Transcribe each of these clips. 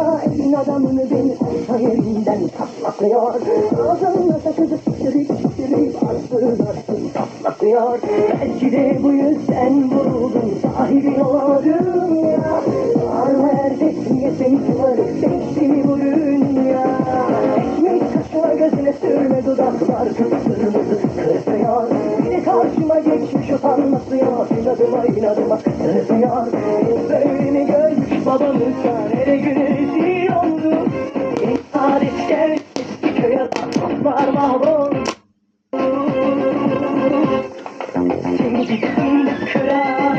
koluna elin adamını beni sayenden patlatıyor. Ağzımda sakızı sıçrayıp arsız patlatıyor. Belki de bu yüzden vuruldum, sahibin olamadım ya. Var mı erkek niye seninki var, değişti bu dünya. Ekmek kaşına gözüne sürme, dudaklar kırmızı kırpıyor. Bir de karşıma geçmiş utanması ya, inadıma kırpıyor. Böyle mi görmüş babamızdan, hele güne rezil oldu. Adet gel eski köye atlar mahvoldu. Şimdi fındık kıran,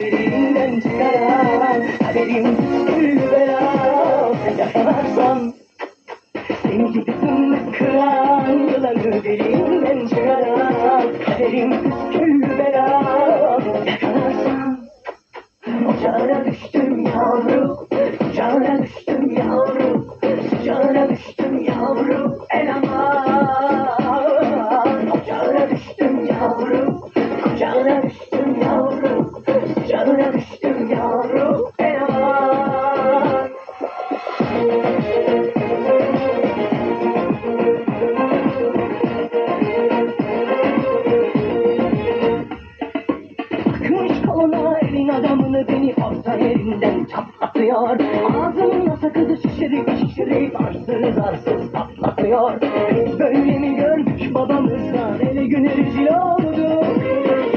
elinden çıkaran, kaderim gül belam yakalarsam. Şimdi fındık kıran, yılanı derinden çıkaran, kaderim gül belam yakalarsam. Ocağına düştüm yavrum, ocağına düştüm yavrum, sıcağına düştüm yavrum, el aman. Ocağına düştüm yavrum, ocağına düştüm yavrum, sıcağına düştüm yavrum, el aman. Takmış koluna elin adamını beni orta yerinden çatlatıyor. Ağzımla sakızı şişirip arsız patlatıyor. Biz böyle mi gördük babamızdan, hele güne rezil oldu.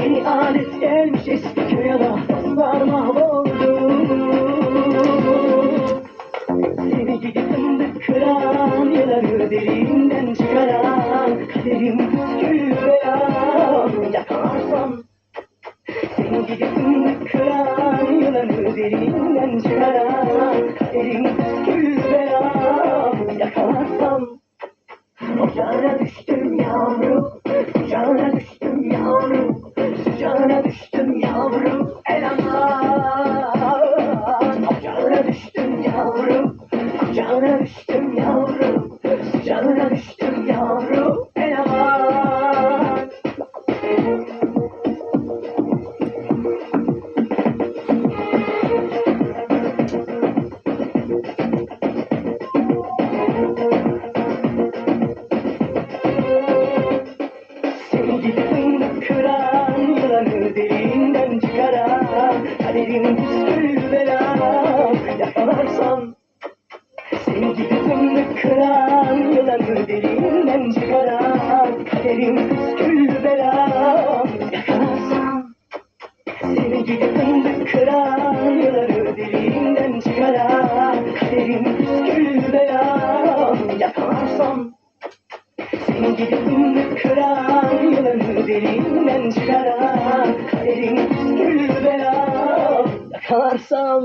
Yeni alet gelmiş eski köye, dostlar mahvoldu. Seni gidi fındık kıran, yılanı derinden çıkaran, kaderim gül belam yakalarsam. Seni gidi fındık kıran, yılanı derinden çıkaran, kaderim gül belam yakalarsam. Ocağına düştüm yavrum, ocağına düştüm yavrum, sıcağına düştüm yavrum, el aman. Ocağına düştüm yavrum, ocağına düştüm yavrum, sıcağına düştüm yavrum, el aman. Seni gidi fındık kıran, yılanı derinden çıkaran, kaderim püskül belam yakalarsam. Seni gidi fındık kıran, yılanı derinden çıkaran, kaderim püskül belam yakalarsam. Seni gidi fındık kıran, yılanı derinden çıkaran, kaderim püskül belam yakalarsam. Seni gidi fındık kıran, yılanı derinden çıkaran, kaderim püskül belam yakalarsam.